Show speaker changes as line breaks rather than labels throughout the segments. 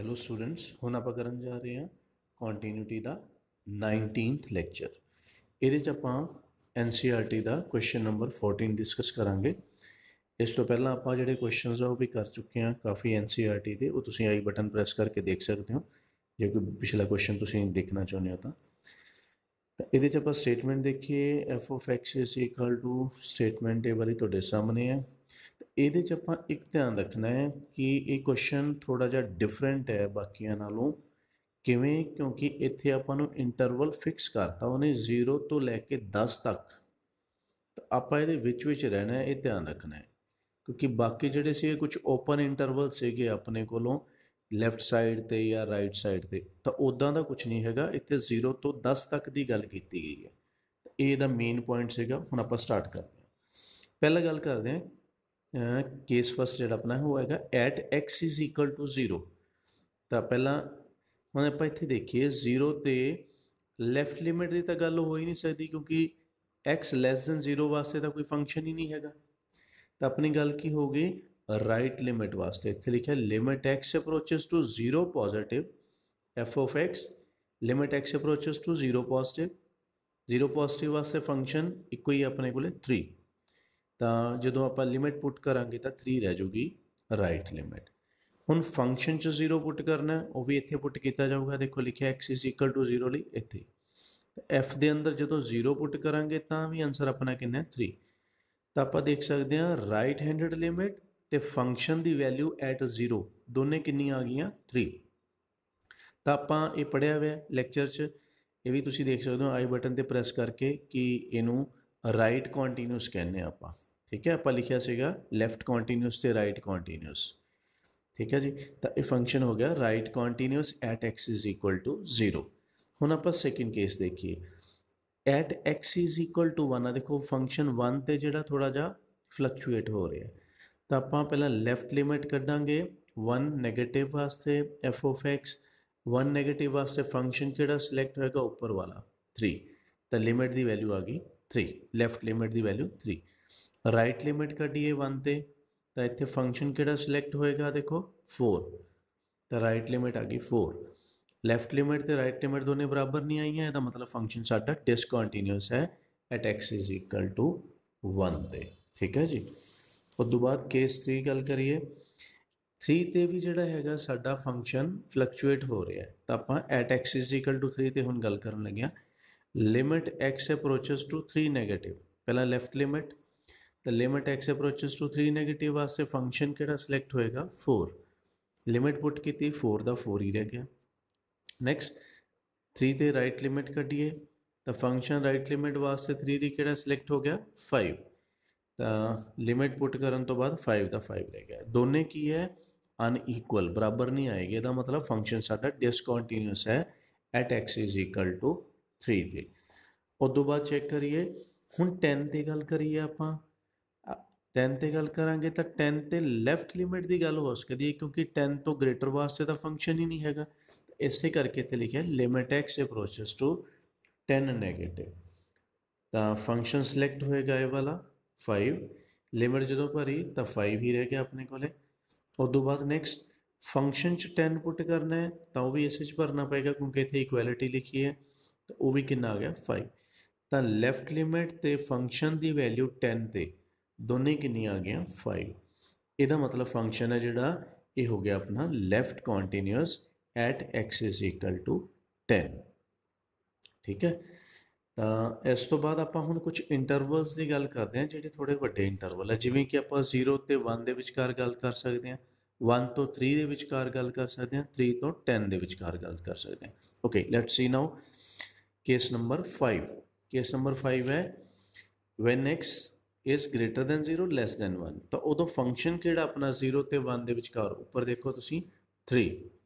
Hello students, ਹੁਣ ਆਪਾਂ ਕਰਨ ਜਾ ਰਹੇ ਹਾਂ ਕੰਟੀਨਿਊਟੀ ਦਾ 19th ਲੈਕਚਰ। ਇਹਦੇ 'ਚ ਆਪਾਂ NCERT ਦਾ ਕੁਐਸਚਨ ਨੰਬਰ 14 ਡਿਸਕਸ ਕਰਾਂਗੇ। ਇਸ ਤੋਂ ਪਹਿਲਾਂ ਆਪਾਂ ਜਿਹੜੇ ਕੁਐਸਚਨਸ ਆ ਉਹ ਵੀ ਕਰ ਚੁੱਕੇ ਹਾਂ ਕਾਫੀ NCERT ਦੇ, ਉਹ ਤੁਸੀਂ ਆਈ ਬਟਨ ਪ੍ਰੈਸ ਕਰਕੇ ਦੇਖ ਸਕਦੇ ਹੋ ਜੇ ਕੋਈ ਪਿਛਲਾ ਕੁਐਸਚਨ ਤੁਸੀਂ ਦੇਖਣਾ ਚਾਹੁੰਦੇ ਹੋ ਤਾਂ ਇਹਦੇ 'ਚ ਆਪਾਂ ਸਟੇਟਮੈਂਟ ਦੇਖੀਏ। f(x) = ਸਟੇਟਮੈਂਟ ਇਹ ਵਾਲੀ ਤੁਹਾਡੇ ਸਾਹਮਣੇ ਹੈ। ਇਹਦੇ 'ਚ ਆਪਾਂ ਇੱਕ ਧਿਆਨ ਰੱਖਣਾ ਹੈ ਕਿ ਇਹ ਕੁਐਸਚਨ ਥੋੜ੍ਹਾ ਜਿਹਾ ਡਿਫਰੈਂਟ ਹੈ ਬਾਕੀਆਂ ਨਾਲੋਂ। ਕਿਵੇਂ? ਕਿਉਂਕਿ ਇੱਥੇ ਆਪਾਂ ਨੂੰ ਇੰਟਰਵਲ ਫਿਕਸ ਕਰਤਾ ਉਹਨੇ 0 ਤੋਂ ਲੈ ਕੇ 10 ਤੱਕ। ਤਾਂ ਆਪਾਂ ਇਹਦੇ ਵਿੱਚ ਰਹਿਣਾ ਹੈ, ਇਹ ਧਿਆਨ ਰੱਖਣਾ ਹੈ, ਕਿਉਂਕਿ ਬਾਕੀ ਜਿਹੜੇ ਸੀ ਕੁਝ ਓਪਨ ਇੰਟਰਵਲ ਸੀਗੇ ਆਪਣੇ ਕੋਲੋਂ ਲੈਫਟ ਸਾਈਡ 'ਤੇ ਜਾਂ ਰਾਈਟ ਸਾਈਡ 'ਤੇ, ਤਾਂ ਉੱਦਾਂ ਦਾ ਕੁਛ ਨਹੀਂ ਹੈਗਾ। ਇੱਥੇ 0 ਤੋਂ 10 ਤੱਕ ਦੀ ਗੱਲ ਕੀਤੀ ਗਈ ਹੈ। ਇਹ ਇਹਦਾ ਮੇਨ ਪੁਆਇੰਟ ਸੀਗਾ। ਹੁਣ ਆਪਾਂ ਸਟਾਰਟ ਕਰਦੇ ਹਾਂ। ਪਹਿਲਾਂ ਗੱਲ ਕਰਦੇ ਹਾਂ ਕੇਸ ਫਸਟ ਜਿਹੜਾ ਆਪਣਾ ਉਹ ਹੈਗਾ @x = 0। ਤਾਂ ਪਹਿਲਾਂ ਹੁਣ ਆਪਾਂ ਇੱਥੇ ਦੇਖੀਏ 0 ਤੇ ਲੈਫਟ ਲਿਮਿਟ ਦੀ ਤਾਂ ਗੱਲ ਹੋ ਹੀ ਨਹੀਂ ਸਕਦੀ, ਕਿਉਂਕਿ x < 0 ਵਾਸਤੇ ਤਾਂ ਕੋਈ ਫੰਕਸ਼ਨ ਹੀ ਨਹੀਂ ਹੈਗਾ। ਤਾਂ ਆਪਣੀ ਗੱਲ ਕੀ ਹੋ ਗਈ ਰਾਈਟ ਲਿਮਿਟ ਵਾਸਤੇ। ਇੱਥੇ ਲਿਖਿਆ limit x approaches to 0 positive f(x) limit x approaches to 0 positive. 0 positive ਵਾਸਤੇ ਫੰਕਸ਼ਨ ਇੱਕੋ ਹੀ ਆਪਣੇ ਕੋਲੇ 3। ਤਾਂ ਜਦੋਂ ਆਪਾਂ ਲਿਮਿਟ ਪੁੱਟ ਕਰਾਂਗੇ ਤਾਂ 3 ਰਹਿ ਜੂਗੀ ਰਾਈਟ ਲਿਮਿਟ। ਹੁਣ ਫੰਕਸ਼ਨ 'ਚ 0 ਪੁੱਟ ਕਰਨਾ, ਉਹ ਵੀ ਇੱਥੇ ਪੁੱਟ ਕੀਤਾ ਜਾਊਗਾ। ਦੇਖੋ ਲਿਖਿਆ x = 0 ਲਈ ਇੱਥੇ। f ਦੇ ਅੰਦਰ ਜਦੋਂ 0 ਪੁੱਟ ਕਰਾਂਗੇ ਤਾਂ ਵੀ ਆਨਸਰ ਆਪਣਾ ਕਿੰਨਾ 3। ਤਾਂ ਆਪਾਂ ਦੇਖ ਸਕਦੇ ਹਾਂ ਰਾਈਟ ਹੈਂਡਡ ਲਿਮਿਟ ਤੇ ਫੰਕਸ਼ਨ ਦੀ ਵੈਲਿਊ @0 ਦੋਨੇ ਕਿੰਨੀਆਂ ਆ ਗਈਆਂ 3। ਤਾਂ ਆਪਾਂ ਇਹ ਪੜ੍ਹਿਆ ਹੋਇਆ ਲੈਕਚਰ 'ਚ, ਇਹ ਵੀ ਤੁਸੀਂ ਦੇਖ ਸਕਦੇ ਹੋ ਆਈ ਬਟਨ 'ਤੇ ਪ੍ਰੈਸ ਕਰਕੇ ਕਿ ਇਹਨੂੰ ਰਾਈਟ ਕੰਟੀਨਿਊਸ ਕਹਿੰਦੇ ਆਪਾਂ। ਠੀਕ ਹੈ, ਆਪਾਂ ਲਿਖਿਆ ਸੀਗਾ ਲੈਫਟ ਕੰਟੀਨਿਊਸ ਤੇ ਰਾਈਟ ਕੰਟੀਨਿਊਸ। ਠੀਕ ਹੈ ਜੀ, ਤਾਂ ਇਹ ਫੰਕਸ਼ਨ ਹੋ ਗਿਆ ਰਾਈਟ ਕੰਟੀਨਿਊਸ @x = 0। ਹੁਣ ਆਪਾਂ ਸੈਕਿੰਡ ਕੇਸ ਦੇਖੀਏ @x = 1 ਆ। ਦੇਖੋ ਫੰਕਸ਼ਨ 1 ਤੇ ਜਿਹੜਾ ਥੋੜ੍ਹਾ ਜਿਹਾ ਫਲਕਚੁਏਟ ਹੋ ਰਿਹਾ। ਤਾਂ ਆਪਾਂ ਪਹਿਲਾਂ ਲੈਫਟ ਲਿਮਿਟ ਕੱਢਾਂਗੇ 1 ਨੈਗੇਟਿਵ ਵਾਸਤੇ f(x), 1 ਨੈਗੇਟਿਵ ਵਾਸਤੇ ਫੰਕਸ਼ਨ ਕਿਹੜਾ ਸਿਲੈਕਟ ਹੋਏਗਾ ਉੱਪਰ ਵਾਲਾ 3। ਤਾਂ ਲਿਮਿਟ ਦੀ ਵੈਲਿਊ ਆ ਗਈ 3, ਲੈਫਟ ਲਿਮਿਟ ਦੀ ਵੈਲਿਊ 3। ਰਾਈਟ ਲਿਮਿਟ ਕੱਢੀਏ 1 ਤੇ, ਤਾਂ ਇੱਥੇ ਫੰਕਸ਼ਨ ਕਿਹੜਾ ਸਿਲੈਕਟ ਹੋਏਗਾ ਦੇਖੋ 4। ਤਾਂ ਰਾਈਟ ਲਿਮਿਟ ਆ ਗਈ 4। ਲੈਫਟ ਲਿਮਿਟ ਤੇ ਰਾਈਟ ਲਿਮਿਟ ਦੋਨੇ ਬਰਾਬਰ ਨਹੀਂ ਆਈਆਂ, ਇਹਦਾ ਮਤਲਬ ਫੰਕਸ਼ਨ ਸਾਡਾ ਡਿਸਕੰਟੀਨਿਊਸ ਹੈ @x = 1 ਤੇ। ਠੀਕ ਹੈ ਜੀ। ਉਸ ਤੋਂ ਬਾਅਦ ਕੇਸ 3 ਗੱਲ ਕਰੀਏ। 3 ਤੇ ਵੀ ਜਿਹੜਾ ਹੈਗਾ ਸਾਡਾ ਫੰਕਸ਼ਨ ਫਲਕਚੁਏਟ ਹੋ ਰਿਹਾ ਹੈ। ਤਾਂ ਆਪਾਂ @x = 3 ਤੇ ਹੁਣ ਗੱਲ ਕਰਨ ਲੱਗਿਆ limit x approaches to 3 negative. ਪਹਿਲਾਂ ਲੈਫਟ ਲਿਮਿਟ, ਤਾਂ limit x approaches to 3 negative ਵਾਸਤੇ ਫੰਕਸ਼ਨ ਕਿਹੜਾ ਸਿਲੈਕਟ ਹੋਏਗਾ 4। ਲਿਮਿਟ ਪੁੱਟ ਕੀਤੀ 4 ਦਾ 4 ਹੀ ਰਹਿ ਗਿਆ। ਨੈਕਸਟ 3 ਤੇ ਰਾਈਟ ਲਿਮਿਟ ਕੱਢੀਏ ਤਾਂ ਫੰਕਸ਼ਨ ਰਾਈਟ ਲਿਮਿਟ ਵਾਸਤੇ 3 ਦੀ ਕਿਹੜਾ ਸਿਲੈਕਟ ਹੋ ਗਿਆ 5। ਤਾਂ ਲਿਮਿਟ ਪੁੱਟ ਕਰਨ ਤੋਂ ਬਾਅਦ 5 ਦਾ 5 ਰਹਿ ਗਿਆ। ਦੋਨੇ ਕੀ ਹੈ ਅਨਈਕੁਅਲ, ਬਰਾਬਰ ਨਹੀਂ ਆਏਗੇ। ਇਹਦਾ ਮਤਲਬ ਫੰਕਸ਼ਨ ਸਾਡਾ ਡਿਸਕੰਟੀਨਿਊਸ ਹੈ @x = 3 ਤੇ। ਉਸ ਤੋਂ ਬਾਅਦ ਚੈੱਕ ਕਰੀਏ ਹੁਣ 10 ਤੇ ਗੱਲ ਕਰੀਏ ਆਪਾਂ। 10 ਤੇ ਗੱਲ ਕਰਾਂਗੇ ਤਾਂ 10 ਤੇ ਲੈਫਟ ਲਿਮਿਟ ਦੀ ਗੱਲ ਹੋ ਸਕਦੀ ਹੈ, ਕਿਉਂਕਿ 10 ਤੋਂ ਗ੍ਰੇਟਰ ਵਾਸਤੇ ਤਾਂ ਫੰਕਸ਼ਨ ਹੀ ਨਹੀਂ ਹੈਗਾ। ਇਸੇ ਕਰਕੇ ਇੱਥੇ ਲਿਖਿਆ limit x approaches to 10 negative. ਤਾਂ ਫੰਕਸ਼ਨ ਸਿਲੈਕਟ ਹੋਏਗਾ ਇਹ ਵਾਲਾ 5। ਲਿਮਿਟ ਜਦੋਂ ਭਰੀ ਤਾਂ 5 ਹੀ ਰਹਿ ਗਿਆ ਆਪਣੇ ਕੋਲੇ। ਉਸ ਤੋਂ ਬਾਅਦ ਨੈਕਸਟ ਫੰਕਸ਼ਨ 'ਚ 10 ਪੁੱਟ ਕਰਨਾ ਹੈ ਤਾਂ ਉਹ ਵੀ ਇਸੇ 'ਚ ਭਰਨਾ ਪਏਗਾ, ਕਿਉਂਕਿ ਇੱਥੇ ਇਕੁਐਲਿਟੀ ਲਿਖੀ ਹੈ। ਤਾਂ ਉਹ ਵੀ ਕਿੰਨਾ ਆ ਗਿਆ 5। ਤਾਂ ਲੈਫਟ ਲਿਮਿਟ ਤੇ ਫੰਕਸ਼ਨ ਦੀ ਵੈਲਿਊ 10 ਤੇ ਦੋਨੇ ਕਿੰਨੀਆਂ ਆ ਗਈਆਂ 5। ਇਹਦਾ ਮਤਲਬ ਫੰਕਸ਼ਨ ਹੈ ਜਿਹੜਾ ਇਹ ਹੋ ਗਿਆ ਆਪਣਾ ਲੈਫਟ ਕੰਟੀਨਿਊਸ @x = 10। ਠੀਕ ਹੈ। ਤਾਂ ਇਸ ਤੋਂ ਬਾਅਦ ਆਪਾਂ ਹੁਣ ਕੁਝ ਇੰਟਰਵਲਸ ਦੀ ਗੱਲ ਕਰਦੇ ਹਾਂ ਜਿਹੜੇ ਥੋੜ੍ਹੇ ਵੱਡੇ ਇੰਟਰਵਲ ਹੈ। ਜਿਵੇਂ ਕਿ ਆਪਾਂ 0 ਤੇ 1 ਦੇ ਵਿਚਕਾਰ ਗੱਲ ਕਰ ਸਕਦੇ ਹਾਂ, 1 ਤੋਂ 3 ਦੇ ਵਿਚਕਾਰ ਗੱਲ ਕਰ ਸਕਦੇ ਹਾਂ, 3 ਤੋਂ 10 ਦੇ ਵਿਚਕਾਰ ਗੱਲ ਕਰ ਸਕਦੇ ਹਾਂ। Okay, let's see now case number 5। Case number 5 ਹੈ when x is greater than 0 less than 1। ਤਾਂ ਉਦੋਂ ਫੰਕਸ਼ਨ ਕਿਹੜਾ ਆਪਣਾ 0 ਤੇ 1 ਦੇ ਵਿਚਕਾਰ, ਉੱਪਰ ਦੇਖੋ ਤੁਸੀਂ 3।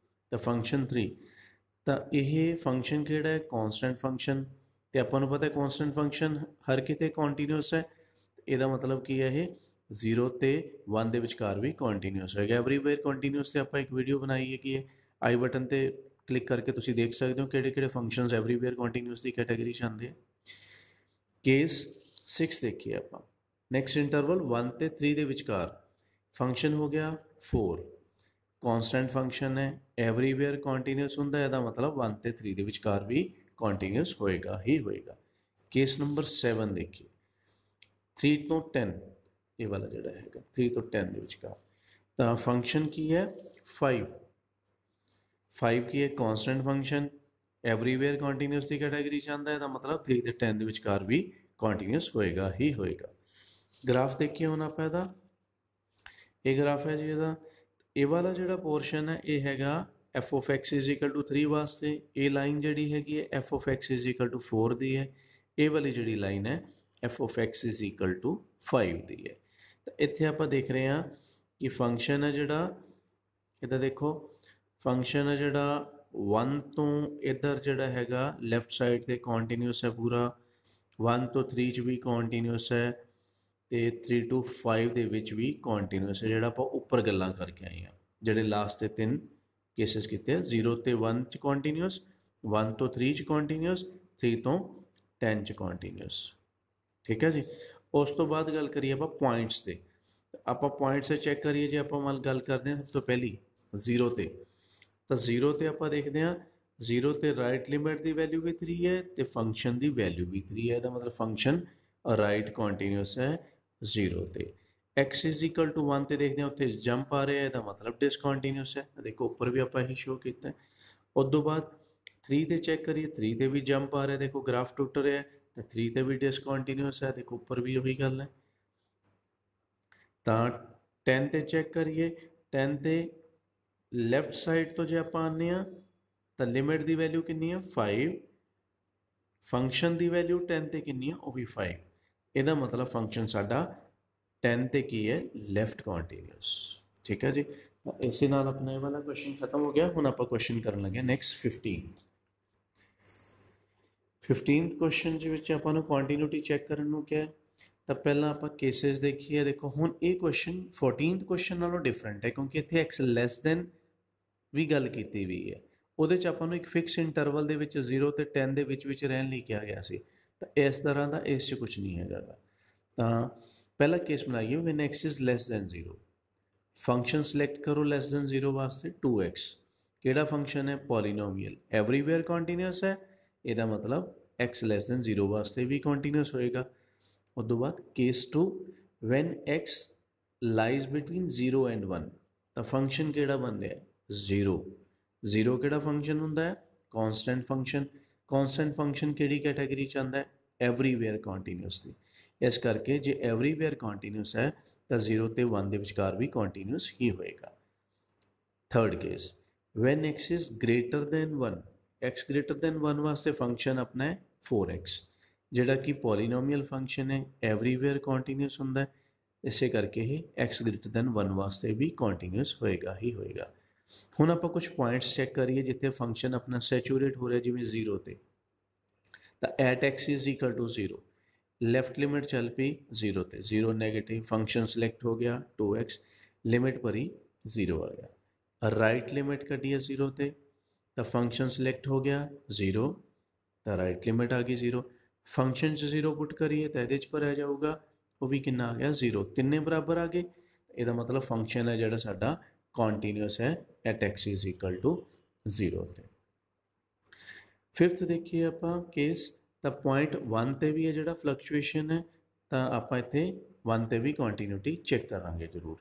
ਤਾਂ ਫੰਕਸ਼ਨ 3। ਤਾਂ ਇਹ ਫੰਕਸ਼ਨ ਕਿਹੜਾ ਹੈ ਕੌਨਸਟੈਂਟ ਫੰਕਸ਼ਨ। ਤੇ ਆਪਾਂ ਨੂੰ ਪਤਾ ਹੈ ਕੌਨਸਟੈਂਟ ਫੰਕਸ਼ਨ ਹਰ ਕਿਤੇ ਕੰਟੀਨਿਊਸ ਹੈ। ਇਹਦਾ ਮਤਲਬ ਕੀ ਹੈ ਇਹ 0 ਤੇ 1 ਦੇ ਵਿਚਕਾਰ ਵੀ ਕੰਟੀਨਿਊਸ ਹੋਏਗਾ। ਐਵਰੀਵੇਅਰ ਕੰਟੀਨਿਊਸ ਤੇ ਆਪਾਂ ਇੱਕ ਵੀਡੀਓ ਬਣਾਈ ਹੈ ਕਿ ਆਈ ਬਟਨ ਤੇ ਕਲਿੱਕ ਕਰਕੇ ਤੁਸੀਂ ਦੇਖ ਸਕਦੇ ਹੋ ਕਿਹੜੇ ਕਿਹੜੇ ਫੰਕਸ਼ਨਸ ਐਵਰੀਵੇਅਰ ਕੰਟੀਨਿਊਸ ਦੀ ਕੈਟਾਗਰੀ 'ਚ ਆਉਂਦੇ ਆ। ਕੇਸ 6 ਦੇਖੀਏ ਆਪਾਂ। ਨੈਕਸਟ ਇੰਟਰਵਲ 1 ਤੇ 3 ਦੇ ਵਿਚਕਾਰ ਫੰਕਸ਼ਨ ਹੋ ਗਿਆ 4। कॉन्सटेंट फंक्शन है, एवरीवेयर कॉन्टीन्यूस होंदा है, मतलब 1 ते 3 दे विचकार भी कॉन्टीन्यूस होएगा ही होएगा। केस नंबर 7 देखिए 3 तो 10 ये वाला जोड़ा है 3 तो 10 दे विचकार तो फंक्शन की है 5 की है कॉन्सटेंट फंक्शन एवरीवेयर कॉन्टीन्यूस की कैटेगरी च आंदा है तो मतलब 3 ते 10 दे विचकार भी कॉन्टीन्यूस होएगा ही होएगा। ग्राफ देखिए हुण आपां इहदा ये ग्राफ है जी इहदा ये वाला जिहड़ा पोर्शन है ये हैगा F of X is equal to 3 वास्ते, ये लाइन जिहड़ी हैगी है F of X is equal to 4 दी है, ये वाली जिहड़ी लाइन है F of X is equal to 5 दी है। तो इत्थे आपां देख रहे हैं कि फंक्शन है जिहड़ा इधर देखो फंक्शन है जिहड़ा 1 तो इधर जिहड़ा हैगा लैफ्ट साइड ते कॉन्टीन्यूस है पूरा, 1 तो 3 च भी कॉन्टीन्यूस है तो 3 to 5 ਦੇ ਵਿੱਚ ਵੀ ਕੰਟੀਨਿਊਸ ਹੈ ਜਿਹੜਾ ਆਪਾਂ ਉੱਪਰ ਗੱਲਾਂ ਕਰਕੇ ਆਏ ਆ। ਜਿਹੜੇ ਲਾਸਟ ਤੇ 3 ਕੇसेस ਕੀਤੇ ਆ 0 ਤੇ 1 ਚ ਕੰਟੀਨਿਊਸ, 1 ਤੋਂ 3 ਚ ਕੰਟੀਨਿਊਸ, 3 ਤੋਂ 10 ਚ ਕੰਟੀਨਿਊਸ। ਠੀਕ ਹੈ ਜੀ। ਉਸ ਤੋਂ ਬਾਅਦ ਗੱਲ ਕਰੀਏ ਆਪਾਂ ਪੁਆਇੰਟਸ ਤੇ, ਆਪਾਂ ਪੁਆਇੰਟਸ ਤੇ ਚੈੱਕ ਕਰੀਏ ਜੇ ਆਪਾਂ ਮਲ ਗੱਲ ਕਰਦੇ ਹਾਂ ਸਭ ਤੋਂ ਪਹਿਲੀ 0 ਤੇ, ਤਾਂ 0 ਤੇ ਆਪਾਂ ਦੇਖਦੇ ਹਾਂ 0 ਤੇ ਰਾਈਟ ਲਿਮਿਟ ਦੀ ਵੈਲਿਊ ਵੀ 3 ਹੈ ਤੇ ਫੰਕਸ਼ਨ ਦੀ ਵੈਲਿਊ ਵੀ 3 ਹੈ। ਇਹਦਾ ਮਤਲਬ ਫੰਕਸ਼ਨ ਰਾਈਟ ਕੰਟੀਨਿਊਸ ਹੈ 0 ਤੇ। x इज इक्वल टू 1 ਤੇ ਦੇਖਦੇ ਹਾਂ ਉੱਥੇ ਜੰਪ ਆ ਰਿਹਾ ਹੈ ਇਹਦਾ ਮਤਲਬ ਡਿਸਕੰਟੀਨਿਊਸ ਹੈ। ਦੇਖੋ ਉੱਪਰ ਵੀ ਆਪਾਂ ਇਹੀ ਸ਼ੋ ਕੀਤਾ। ਉਸ ਤੋਂ ਬਾਅਦ 3 ਤੇ ਚੈੱਕ ਕਰੀਏ 3 ਤੇ ਵੀ ਜੰਪ ਆ ਰਿਹਾ, ਦੇਖੋ ਗ੍ਰਾਫ ਟੁੱਟ ਰਿਹਾ ਤੇ 3 ਤੇ ਵੀ ਡਿਸਕੰਟੀਨਿਊਸ ਹੈ, ਦੇਖੋ ਉੱਪਰ ਵੀ ਉਹੀ ਗੱਲ ਹੈ। ਤਾਂ 10 ਤੇ ਚੈੱਕ ਕਰੀਏ 10 ਤੇ ਲੈਫਟ ਸਾਈਡ ਤੋਂ ਜੇ ਆਪਾਂ ਆਉਂਦੇ ਹਾਂ ਤਾਂ ਲਿਮਿਟ ਦੀ ਵੈਲਿਊ ਕਿੰਨੀ ਹੈ 5, ਫੰਕਸ਼ਨ ਦੀ ਵੈਲਿਊ 10 ਤੇ ਕਿੰਨੀ ਹੈ ਉਹ ਵੀ 5। ਇਹਦਾ ਮਤਲਬ ਫੰਕਸ਼ਨ ਸਾਡਾ 10 ਤੇ ਕੀ ਹੈ ਲੈਫਟ ਕੰਟੀਨਿਊਸ। ਠੀਕ ਹੈ ਜੀ। ਤਾਂ ਇਸੇ ਨਾਲ ਆਪਣਾ ਇਹ ਵਾਲਾ ਕੁਐਸਚਨ ਖਤਮ ਹੋ ਗਿਆ। ਹੁਣ ਆਪਾਂ ਕੁਐਸਚਨ ਕਰਨ ਲੱਗੇ ਨੈਕਸਟ 15th ਕੁਐਸਚਨ ਦੇ ਵਿੱਚ ਆਪਾਂ ਨੂੰ ਕੰਟੀਨਿਊਟੀ ਚੈੱਕ ਕਰਨ ਨੂੰ ਕਿਹਾ। ਤਾਂ ਪਹਿਲਾਂ ਆਪਾਂ ਕੇਸਿਸ ਦੇਖੀਏ। ਦੇਖੋ ਹੁਣ ਇਹ ਕੁਐਸਚਨ 14th ਕੁਐਸਚਨ ਨਾਲੋਂ ਡਿਫਰੈਂਟ ਹੈ ਕਿਉਂਕਿ ਇੱਥੇ x ਲੈਸ ਦੈਨ ਵੀ ਗੱਲ ਕੀਤੀ ਵੀ ਹੈ। ਉਹਦੇ 'ਚ ਆਪਾਂ ਨੂੰ ਇੱਕ ਫਿਕਸ ਇੰਟਰਵਲ ਦੇ ਵਿੱਚ 0 ਤੇ 10 ਦੇ ਵਿੱਚ ਰਹਿਣ ਲਈ ਕਿਹਾ ਗਿਆ ਸੀ। ਤਾਂ ਇਸ ਤਰ੍ਹਾਂ ਦਾ ਇਸ 'ਚ ਕੁਛ ਨਹੀਂ ਹੈਗਾ। ਤਾਂ ਪਹਿਲਾ ਕੇਸ ਬਣਾਈਏ when x is less than 0, function select ਕਰੋ ਲੈਸ ਦੈਨ 0 ਵਾਸਤੇ 2x, ਕਿਹੜਾ ਫੰਕਸ਼ਨ ਹੈ ਪੋਲੀਨੋਮੀਅਲ, ਐਵਰੀਵੇਅਰ ਕੰਟੀਨਿਊਸ ਹੈ, ਇਹਦਾ ਮਤਲਬ x ਲੈਸ ਦੈਨ 0 ਵਾਸਤੇ ਵੀ ਕੰਟੀਨਿਊਸ ਹੋਏਗਾ। ਉਸ ਤੋਂ ਬਾਅਦ case 2 when x lies between 0 and 1, ਤਾਂ ਫੰਕਸ਼ਨ ਕਿਹੜਾ ਬਣ ਰਿਹਾ 0 ਕਿਹੜਾ ਫੰਕਸ਼ਨ ਹੁੰਦਾ ਹੈ ਕੌਨਸਟੈਂਟ ਫੰਕਸ਼ਨ। कॉन्स्टेंट फंक्शन किहड़ी कैटेगरी च आंदा है एवरीवेयर कॉन्टीन्यूस की। इस करके जे एवरीवेयर कॉन्टीन्यूस है तो 0 ते 1 के विचकार भी कॉन्टीन्यूस ही होएगा। Third case when x is greater than 1, x greater than 1 वास्ते फंक्शन अपना है 4x जिहड़ा कि पॉलीनोमियल फंक्शन है एवरीवेयर कॉन्टीन्यूस होंदा है, इसे करके ही x ग्रेटर दैन 1 वास्ते भी कॉन्टीन्यूस होएगा ही होएगा। ਹੁਣ ਆਪਾਂ ਕੁਝ ਪੁਆਇੰਟਸ ਚੈੱਕ ਕਰੀਏ ਜਿੱਥੇ ਫੰਕਸ਼ਨ ਆਪਣਾ ਸੈਚੂਰੇਟ ਹੋ ਰਿਹਾ ਜਿਵੇਂ 0 ਤੇ, ਤਾਂ at x is equal to 0 left limit ਚੱਲ ਪਈ 0 ਤੇ 0 ਨੈਗੇਟਿਵ, ਫੰਕਸ਼ਨ ਸਿਲੈਕਟ ਹੋ ਗਿਆ 2x, ਲਿਮਿਟ ਭਰੀ 0 ਆ ਗਿਆ। ਰਾਈਟ ਲਿਮਿਟ ਕੱਢੀਏ 0 ਤੇ ਤਾਂ ਫੰਕਸ਼ਨ ਸਿਲੈਕਟ ਹੋ ਗਿਆ 0 ਤਾਂ ਰਾਈਟ ਲਿਮਿਟ ਆ ਗਈ 0, ਫੰਕਸ਼ਨ 'ਚ 0 ਪੁੱਟ ਕਰੀਏ ਤਾਂ ਇਹਦੇ 'ਚ ਭਰਿਆ ਜਾਊਗਾ ਉਹ ਵੀ ਕਿੰਨਾ ਆ ਗਿਆ 0, ਤਿੰਨੇ ਬਰਾਬਰ ਆ ਗਏ। ਇਹਦਾ ਮਤਲਬ ਫੰਕਸ਼ਨ ਹੈ ਜਿਹੜਾ ਸਾਡਾ कॉन्टीन्यूस है at x is equal to 0 ते। फिफ्थ देखिए आप केस तो पॉइंट 1 ते भी है जो फ्लक्चुएशन है तो आप इतने 1 ते भी कॉन्टीन्यूटी चेक करांगे जरूर।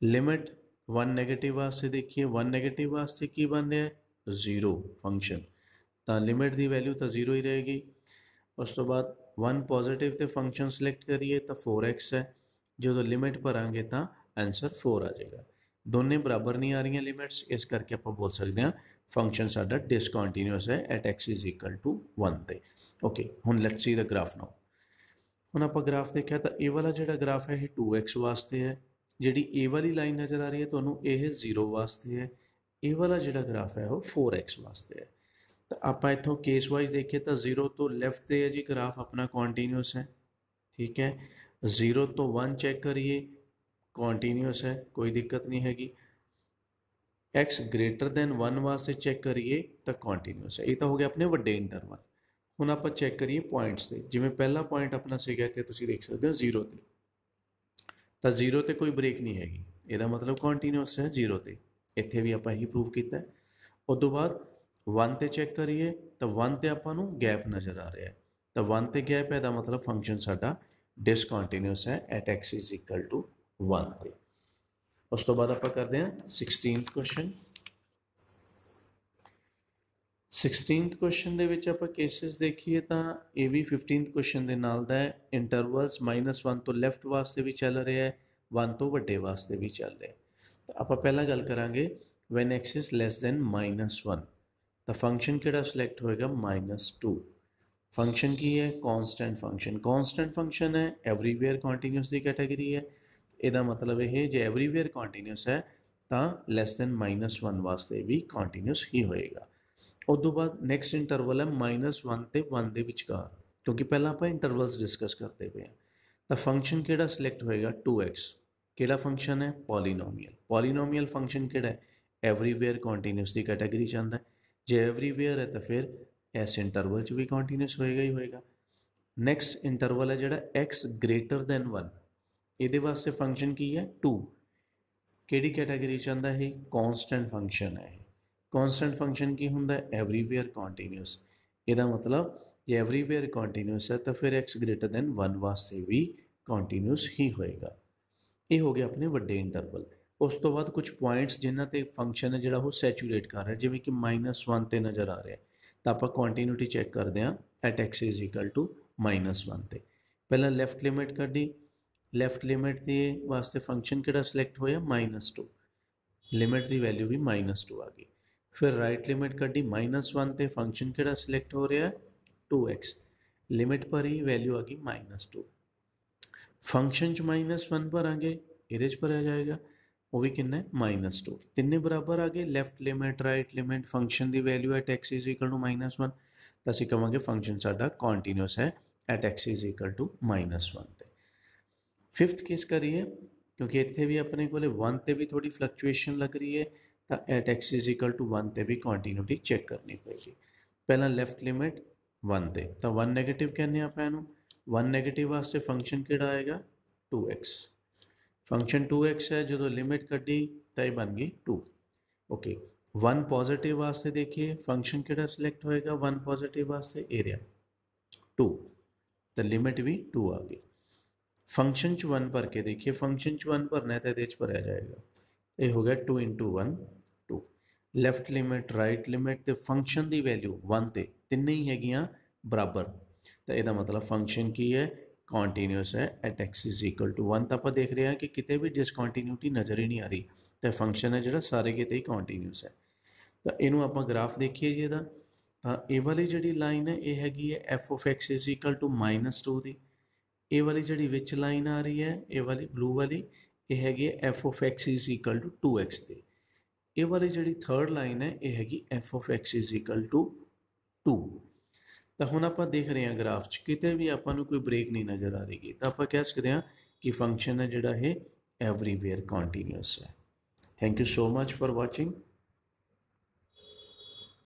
लिमिट 1 नैगेटिव वास्ते देखिए 1 नैगेटिव वास्ते की बन रहा है 0 फंक्शन, तो लिमिट की वैल्यू तो 0 ही रहेगी। उस तो बाद 1 पॉजिटिव ते फंक्शन सिलेक्ट करिए तो 4x है, जो लिमिट भरांगे तो आंसर 4 आ जाएगा। दोनों बराबर नहीं आ रही लिमिट्स, इस करके आप बोल सकते हैं फंक्शन साडा डिसकॉन्टीन्यूअस है at x is equal to 1 ते। ओके हुण let's see the graph now. हुण आप ग्राफ देखा तो ये वाला जो ग्राफ है ये 2x वास्ते है, जी ए वाली लाइन नज़र आ रही है तो यह 0 वास्ते है, ये वाला जो ग्राफ है वो 4x वास्ते है। तो आप इतों केस वाइज देखिए तो 0 तो लैफ्ट से है जी ग्राफ अपना कॉन्टीन्यूअस है। ठीक है 0 तो 1 चेक करिए कॉन्टीन्यूअस है, कोई दिक्कत नहीं हैगी। x ग्रेटर दैन 1 वास्ते चेक करिए तो कॉन्टीन्यूअस है। ये तो हो गया अपने वड्डे इंटरवल। हुण आपां चेक करिए पॉइंट्स से, जिवें पहला पॉइंट अपना सीगा इत्थे तुसीं देख सकते हो 0 ते, तो 0 ते कोई ब्रेक नहीं हैगी, ਇਹਦਾ मतलब कॉन्टीन्यूअस है 0 ते। इत्थे भी आपां यही प्रूव किया। उस तो बाद 1 ते चैक करिए तो 1 ते आपां नूं गैप नज़र आ रहा है, तो 1 ते गैप है, मतलब फंक्शन साडा डिसकॉन्टीन्यूअस है at x is equal to 1 ते। उस तो बाद आपां करते हैं 16th क्वेश्चन। 16th क्वेश्चन दे विच आपां केसिस देखिए तो ये भी 15th क्वेश्चन दे नाल दा है। इंटरवल्स -1 तो लैफ्ट वास्ते भी चल रहा है, 1 तो वड्डे वास्ते भी चल रहा है। तो आपां पहला गल करांगे when X is less than -1, तो फंक्शन किहड़ा सिलेक्ट होएगा -2। फंक्शन की है कॉन्सटेंट फंक्शन, कॉन्सटेंट फंक्शन है एवरीवेयर कॉन्टीन्यूअस की कैटेगरी है। ਇਹਦਾ मतलब है जो एवरीवेयर कॉन्टीन्यूअस है तो लैस दैन -1 वास्ते भी कॉन्टीन्यूअस ही होएगा। उस तो बाद नैक्सट इंटरवल है -1 ते 1 के विचकार, क्योंकि पहला आप इंटरवल्स डिस्कस करते पे हैं। तो फंक्शन किहड़ा सिलेक्ट होएगा 2x। किहड़ा फंक्शन है पॉलीनोमियल, पॉलीनोमियल फंक्शन किहड़ा है एवरीवेयर कॉन्टीन्यूअस की कैटेगरी च आंदा है। जो एवरीवेयर है तो फिर इस इंटरवल च भी कॉन्टीन्यूअस होएगा ही होएगा। नैक्सट इंटरवल है जिहड़ा x ग्रेटर दैन 1, ये वास्ते फंक्शन की है 2, किहड़ी कैटेगरी च आंदा है कॉन्सटेंट फंक्शन है। कॉन्सटेंट फंक्शन की होंदा एवरीवेयर कॉन्टीन्यूअस, यदा मतलब जे एवरीवेयर कॉन्टीन्यूअस है तो फिर एक्स ग्रेटर दैन 1 वास्ते भी कॉन्टीन्यूअस ही होएगा। ये हो गया अपने वड्डे इंटरवल। उस तो बाद कुछ पॉइंट्स जिन्हां ते फंक्शन है जिहड़ा वो सैचूरेट कर रहा है, जिवें कि -1 ते नज़र आ रहा है, तो आप कॉन्टीन्यूटी चैक करते हैं at x is equal to -1 ते। पहला लैफ्ट लिमिट कड्ढी, लैफ्ट लिमिट के वास्ते फंक्शन किहड़ा सिलेक्ट होया -2, लिमिट की वैल्यू भी -2 आ गई। फिर राइट लिमिट कड्ढी -1 ते फंक्शन किहड़ा सिलेक्ट हो रहा है 2x, लिमिट पर ही वैल्यू आ गई -2। फंक्शन च -1 भरांगे, ये भरया जाएगा, वो भी कितना -2, तिन्ने बराबर आ गए। Left limit right limit function की value at x is equal to -1, तो असीं कहांगे फंक्शन साडा कॉन्टीन्यूअस है at x is equal to -1 ते। फिफ्थ केस करिए, क्योंकि इत्थे भी अपने को 1 ते भी थोड़ी फ्लक्चुएशन लग रही है, तो at x is equal to 1 ते भी कॉन्टीन्यूटी चेक करनी पेगी। पहला लैफ्ट लिमिट 1 ते, तो 1 नैगेटिव कहने आप इनू, 1 नैगेटिव वास्ते फंक्शन किहड़ा आएगा 2x। फंक्शन 2x है, जो लिमिट कड्ढी तो ये बन गई 2। ओके, 1 पॉजिटिव वास्ते देखिए फंक्शन किहड़ा सिलेक्ट होएगा 1 पॉजिटिव वास्ते एरिया 2, तो लिमिट भी 2 आ गई। फंक्शन च 1 भर के देखिए, फंक्शन च 1 भरना है तो ये भरया जाएगा, ये हो गया 2 × 1 2। लैफ्ट लिमिट राइट लिमिट तो फंक्शन की वैल्यू 1 ते तिन्ने ही हैगियां बराबर, तो यदा मतलब फंक्शन की है कॉन्टीन्यूअस है at x is equal to 1। तो आप देख रहे हैं कि कितने भी डिसकॉन्टीन्यूटी नज़र ही नहीं आ रही, तो फंक्शन है जो सारे किते ही कॉन्टीन्यूअस है। तो इनू आप ग्राफ देखिए जी, तो ये वाली जी लाइन है ये हैगी है F of X is equal to -2 की। ये वाली जी विच लाइन आ रही है, ये वाली ब्लू वाली, ये हैगी F of X is equal to 2x की। ये वाली जी थर्ड लाइन है ये हैगी F of X is equal to 2। तो हुण आप देख रहे हैं ग्राफ च किते भी आपां कोई ब्रेक नहीं नज़र आ रही, तो आप कह सकते हैं कि फंक्शन है जिहड़ा है एवरीवेयर कॉन्टीन्यूअस है। Thank you so much for watching.